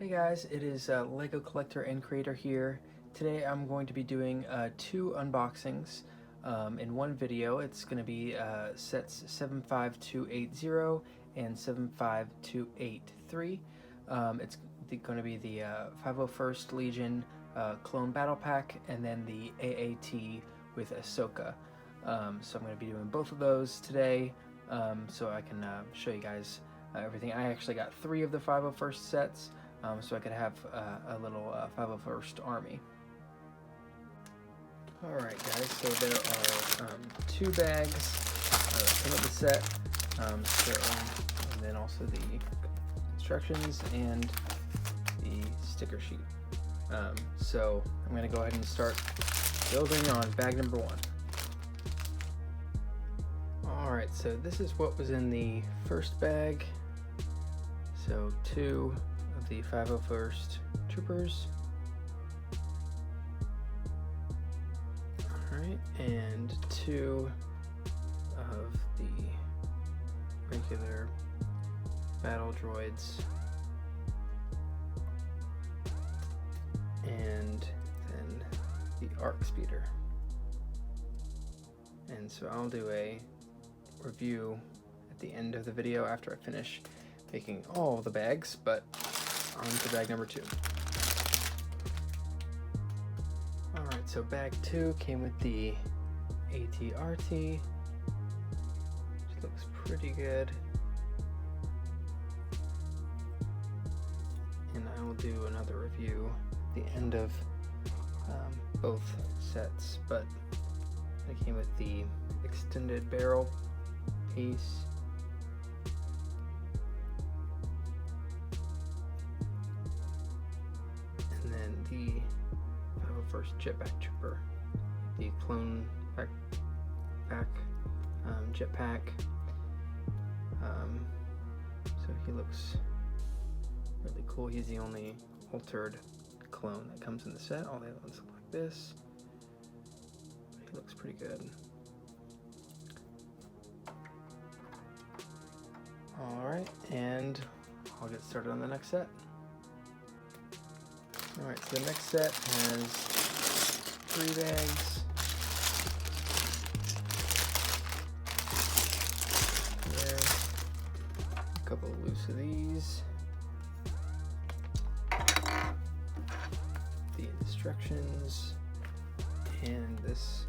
Hey guys, it is Lego Collector and Creator here. Today I'm going to be doing two unboxings in one video. It's going to be sets 75280 and 75283. It's going to be the 501st Legion Clone Battle Pack and then the AAT with Ahsoka. So I'm going to be doing both of those today so I can show you guys everything. I actually got 3 of the 501st sets. So I could have a little 501st army. Alright guys, so there are 2 bags that come with the set, and then also the instructions and the sticker sheet. So I'm going to go ahead and start building on bag number 1. Alright, so this is what was in the first bag. So 2 of the 501st Troopers. Alright, and 2 of the regular battle droids. And then the arc speeder. And so I'll do a review at the end of the video after I finish making all the bags, but on to bag number 2. Alright, so bag 2 came with the AT-RT, which looks pretty good. And I will do another review at the end of both sets, but it came with the extended barrel piece. And then the 501st Jetpack Trooper, the clone jetpack. So he looks really cool. He's the only altered clone that comes in the set. All the other ones look like this. He looks pretty good. Alright, and I'll get started on the next set. Alright, so the next set has 3 bags. There. A couple loose of these. The instructions. And this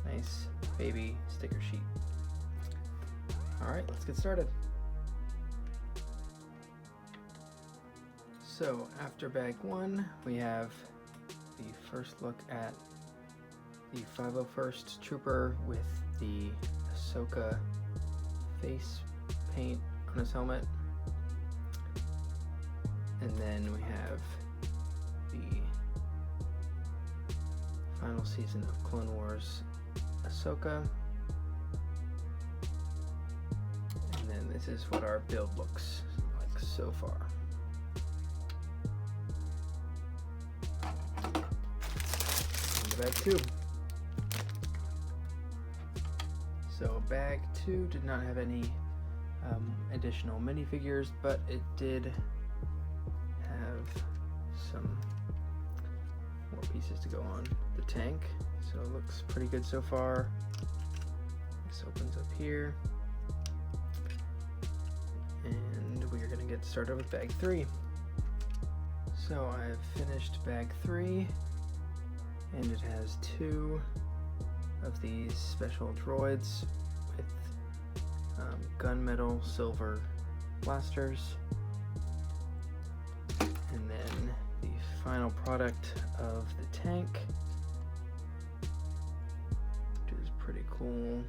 nice baby sticker sheet. Alright, let's get started. So after bag 1, we have the first look at the 501st Trooper with the Ahsoka face paint on his helmet. And then we have the final season of Clone Wars Ahsoka. And then this is what our build looks like so far. Bag 2. So bag 2 did not have any additional minifigures, but it did have some more pieces to go on the tank. So it looks pretty good so far. This opens up here. And we are going to get started with bag 3. So I've finished bag 3. And it has 2 of these special droids with gunmetal silver blasters. And then the final product of the tank, which is pretty cool.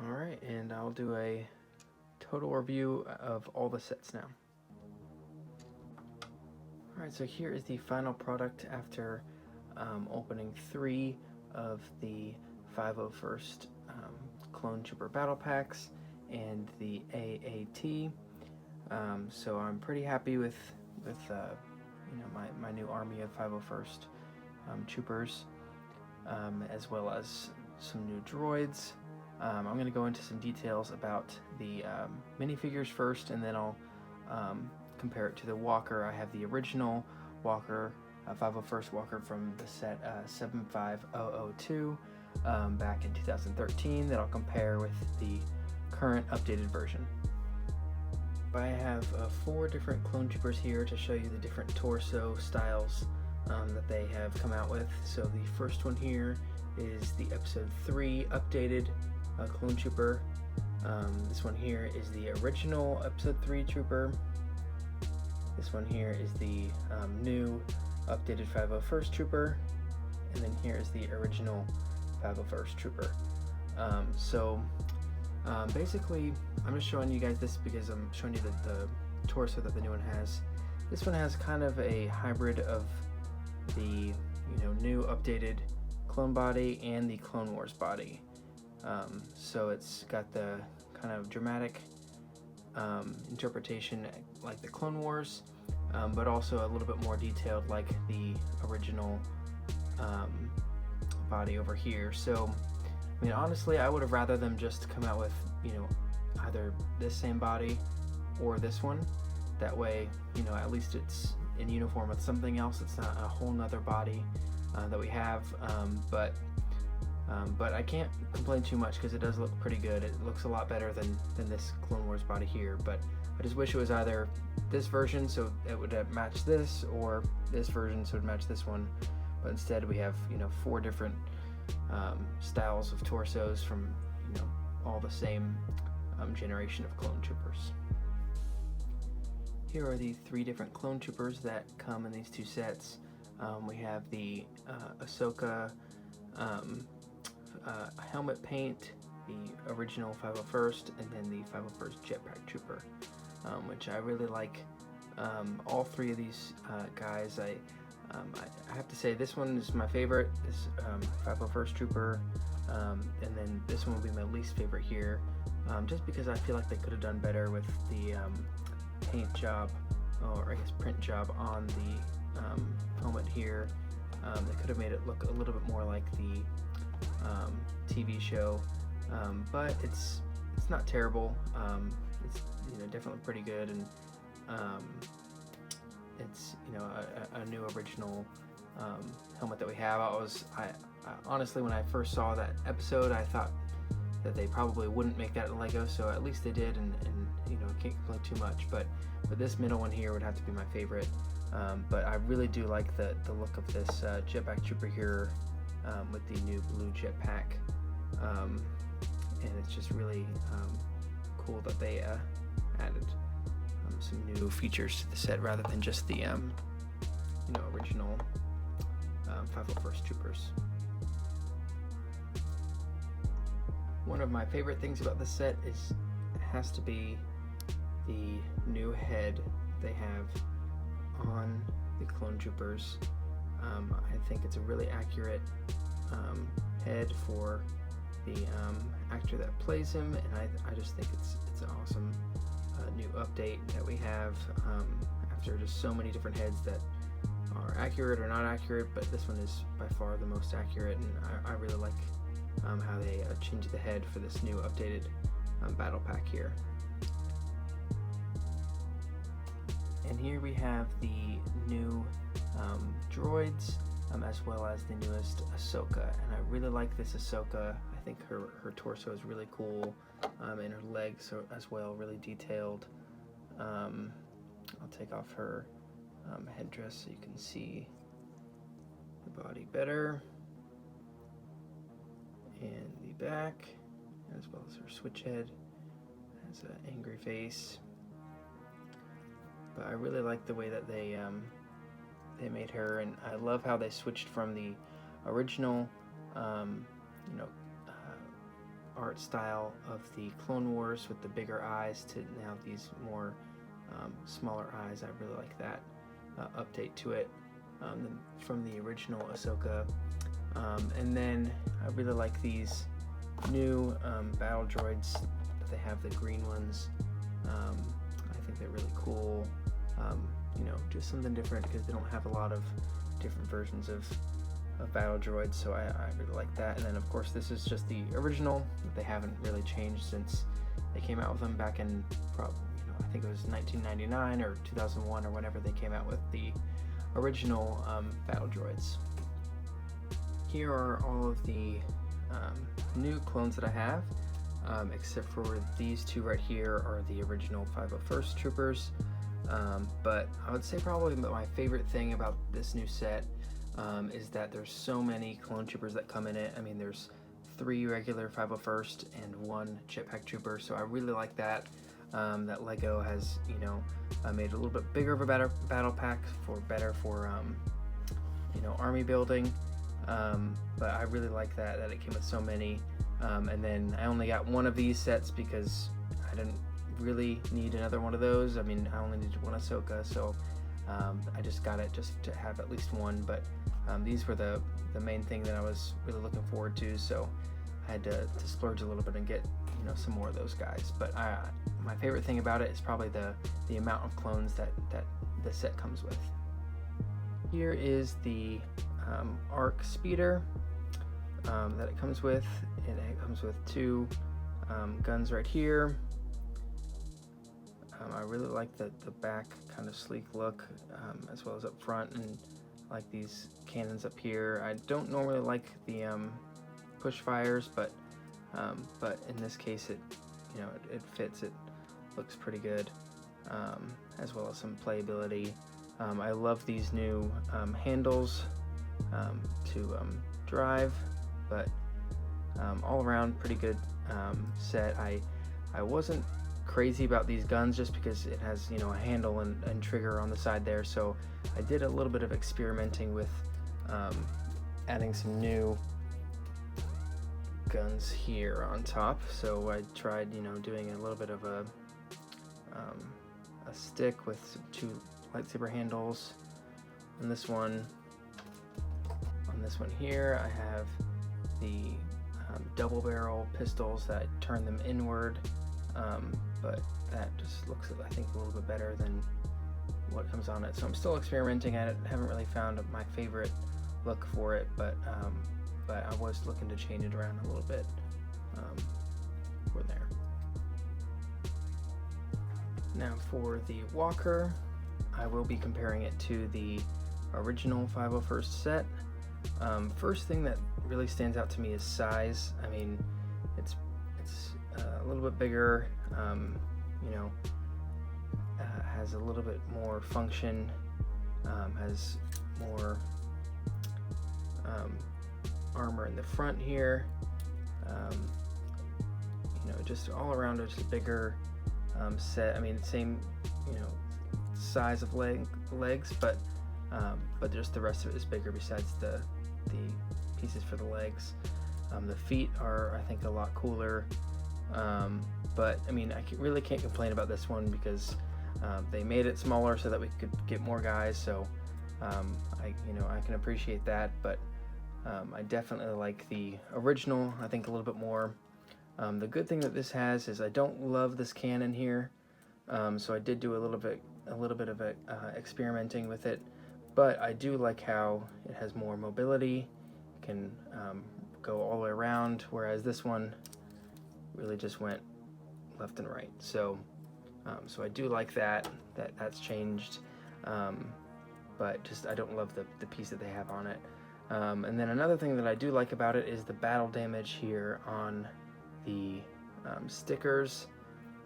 Alright, and I'll do a total review of all the sets now. Alright, so here is the final product after opening 3 of the 501st Clone Trooper Battle Packs and the AAT. So I'm pretty happy with my new army of 501st Troopers, as well as some new droids. I'm going to go into some details about the minifigures first, and then I'll compare it to the walker, I have the original walker, 501st walker from the set 75002 back in 2013 that I'll compare with the current updated version. But I have 4 different clone troopers here to show you the different torso styles that they have come out with. So the first one here is the episode 3 updated clone trooper. This one here is the original episode 3 trooper. This one here is the new updated 501st trooper. And then here is the original 501st trooper. Basically, I'm just showing you guys this because I'm showing you the torso that the new one has. This one has kind of a hybrid of the new updated clone body and the Clone Wars body. So it's got the kind of dramatic interpretation like the Clone Wars, but also a little bit more detailed like the original body over here. So I mean, honestly, I would have rather them just come out with, either this same body or this one. That way, at least it's in uniform with something else. It's not a whole nother body that we have. But I can't complain too much because it does look pretty good. It looks a lot better than this Clone Wars body here. But I just wish it was either this version so it would match this, or this version so it would match this one. But instead we have, 4 different styles of torsos from all the same generation of clone troopers. Here are the 3 different clone troopers that come in these 2 sets. We have the Ahsoka helmet paint, the original 501st, and then the 501st jetpack trooper, which I really like. All 3 of these guys, I have to say this one is my favorite, this 501st trooper, and then this one will be my least favorite here, just because I feel like they could have done better with the paint job, or I guess print job on the helmet here. They could have made it look a little bit more like the TV show, but it's not terrible. It's definitely pretty good, and it's a new original helmet that we have. I honestly, when I first saw that episode, I thought that they probably wouldn't make that in Lego, so at least they did, and I can't complain too much. But this middle one here would have to be my favorite. But I really do like the look of this jetpack trooper here with the new blue jetpack, and it's just really cool that they added some new features to the set rather than just the original 501st troopers. One of my favorite things about this set has to be the new head they have on the clone troopers. I think it's a really accurate head for the actor that plays him, and I just think it's an awesome new update that we have after just so many different heads that are accurate or not accurate, but this one is by far the most accurate, and I really like how they changed the head for this new updated battle pack here. And here we have the new droids, as well as the newest Ahsoka, and I really like this Ahsoka. I think her torso is really cool, and her legs are as well really detailed. I'll take off her headdress so you can see the body better, and the back, as well as her switch head. Has an angry face. But I really like the way that they made her, and I love how they switched from the original art style of the Clone Wars with the bigger eyes to now these more smaller eyes. I really like that update to it from the original Ahsoka. And then I really like these new battle droids that they have, the green ones. I think they're really cool. Just something different because they don't have a lot of different versions of battle droids, so I really like that. And then of course this is just the original. They haven't really changed since they came out with them back in I think it was 1999 or 2001 or whenever they came out with the original battle droids. Here are all of the new clones that I have, except for these two right here are the original 501st Troopers. But I would say probably my favorite thing about this new set is that there's so many clone troopers that come in it. I mean, there's 3 regular 501st and 1 jetpack trooper, so I really like that. That Lego has, you know, made a little bit bigger of a battle pack for you know, army building. But I really like that it came with so many. And then I only got one of these sets because I didn't really need another one of those. I mean, I only needed one Ahsoka, so I just got it just to have at least one. But these were the main thing that I was really looking forward to, so I had to splurge a little bit and get, you know, some more of those guys. But my favorite thing about it is probably the amount of clones that the set comes with. Here is the ARC speeder that it comes with, and it comes with 2 guns right here. I really like the back kind of sleek look, as well as up front, and I like these cannons up here. I don't normally like the push fires, but in this case it, you know, it fits. It looks pretty good, as well as some playability. I love these new handles to drive, but all around pretty good set. I wasn't crazy about these guns just because it has, you know, a handle and trigger on the side there, so I did a little bit of experimenting with adding some new guns here on top. So I tried, you know, doing a little bit of a stick with 2 lightsaber handles on this one. On this one here, I have the double barrel pistols that turn them inward, but that just looks, I think, a little bit better than what comes on it. So I'm still experimenting at it. Haven't really found my favorite look for it, but I was looking to change it around a little bit for there. Now for the walker, I will be comparing it to the original 501st set. First thing that really stands out to me is size. I mean, it's a little bit bigger, you know, has a little bit more function, has more armor in the front here. You know, just all around it's a bigger set. I mean, same, you know, size of legs, but just the rest of it is bigger besides the pieces for the legs. The feet are, I think, a lot cooler, but I mean, I really can't complain about this one because they made it smaller so that we could get more guys, so I can appreciate that, but I definitely like the original, I think, a little bit more. The good thing that this has is I don't love this cannon here, so I did do a little bit of experimenting with it, but I do like how it has more mobility. It can go all the way around, whereas this one really just went left and right. So I do like that's changed, but just I don't love the piece that they have on it. And then another thing that I do like about it is the battle damage here on the stickers.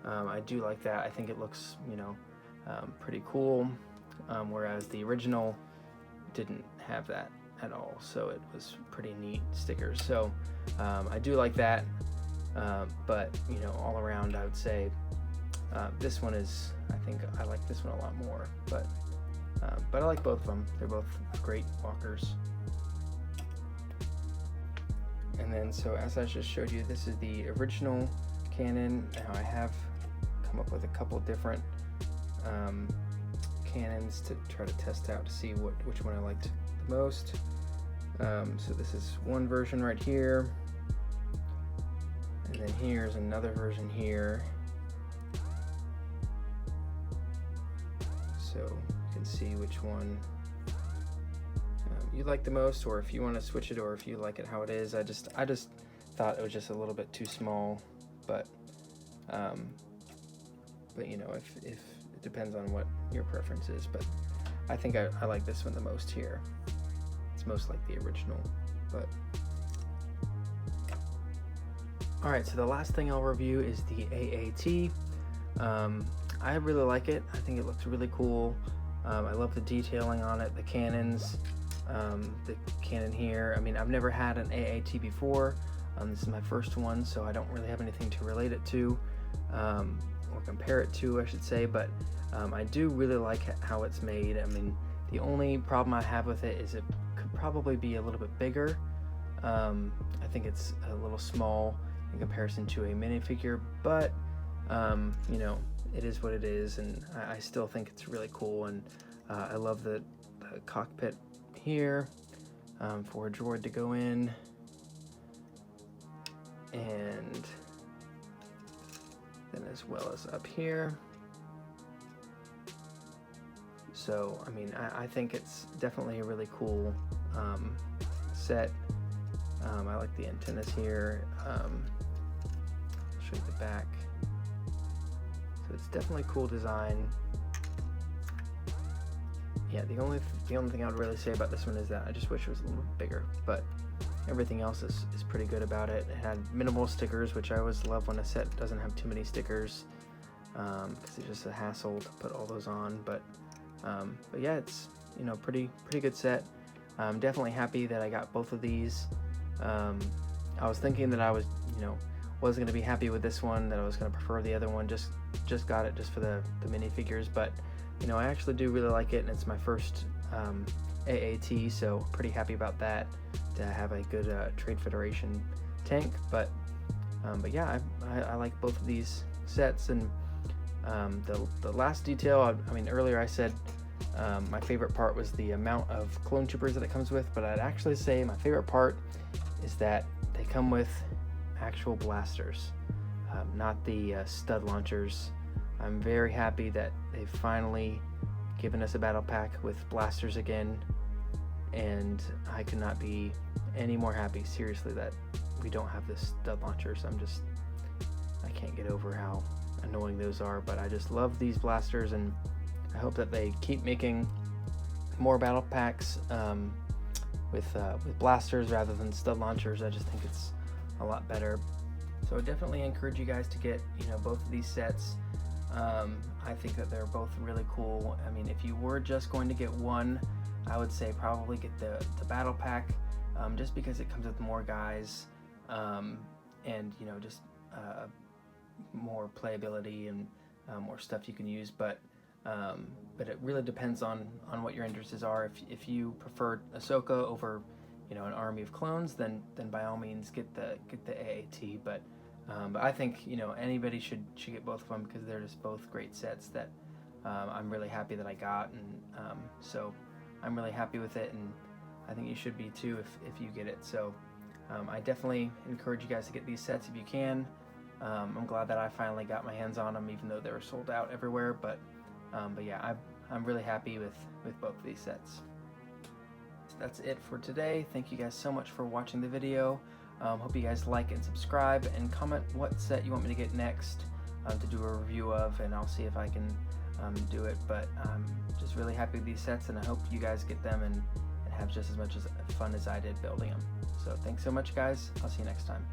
I do like that. I think it looks, you know, pretty cool, whereas the original didn't have that at all, so it was pretty neat stickers. So I do like that, but you know, all around I would say this one is, I think I like this one a lot more, but I like both of them. They're both great walkers. And then, so as I just showed you, this is the original cannon. Now I have come up with a couple different cannons to try to test out to see which one I liked the most. So this is one version right here, and then here's another version here. So you can see which one you like the most, or if you want to switch it, or if you like it how it is. I just thought it was just a little bit too small, but but you know, if it depends on what your preference is. But I think I like this one the most here. It's most like the original, but. Alright, so the last thing I'll review is the AAT. I really like it. I think it looks really cool. I love the detailing on it, the cannons, the cannon here. I mean, I've never had an AAT before. This is my first one, so I don't really have anything to relate it to, or compare it to, I should say, but I do really like how it's made. I mean, the only problem I have with it is it could probably be a little bit bigger. I think it's a little small in comparison to a minifigure, but you know, it is what it is, and I still think it's really cool. And I love the cockpit here for a droid to go in, and then as well as up here. So I mean, I think it's definitely a really cool set. I like the antennas here. I'll show you the back. So it's definitely a cool design. Yeah, the only thing I would really say about this one is that I just wish it was a little bit bigger, but everything else is pretty good about it. It had minimal stickers, which I always love when a set doesn't have too many stickers, because it's just a hassle to put all those on. But yeah, it's, you know, pretty good set. I'm definitely happy that I got both of these. I was thinking that I was, you know, wasn't going to be happy with this one, that I was going to prefer the other one. Just got it just for the minifigures, but you know, I actually do really like it, and it's my first AAT, so pretty happy about that, to have a good Trade Federation tank. But yeah, I like both of these sets. And the last detail, I mean, earlier I said my favorite part was the amount of clone troopers that it comes with, but I'd actually say my favorite part is that they come with actual blasters, not the stud launchers. I'm very happy that they've finally given us a battle pack with blasters again, and I could not be any more happy, seriously, that we don't have the stud launchers. I can't get over how annoying those are, but I just love these blasters, and I hope that they keep making more battle packs with blasters rather than stud launchers. I just think it's a lot better. So I definitely encourage you guys to get, you know, both of these sets. I think that they're both really cool. I mean, if you were just going to get one, I would say probably get the battle pack, just because it comes with more guys, and you know, just more playability and more stuff you can use. But it really depends on what your interests are. If you prefer Ahsoka over, you know, an army of clones, then by all means get the AAT. But I think, you know, anybody should get both of them, because they're just both great sets that I'm really happy that I got, and so I'm really happy with it, and I think you should be too if you get it. So I definitely encourage you guys to get these sets if you can. I'm glad that I finally got my hands on them, even though they were sold out everywhere. But yeah, I'm really happy with both of these sets. So that's it for today. Thank you guys so much for watching the video. Hope you guys like and subscribe, and comment what set you want me to get next to do a review of, and I'll see if I can do it. But I'm just really happy with these sets, and I hope you guys get them and have just as much fun as I did building them. So thanks so much, guys. I'll see you next time.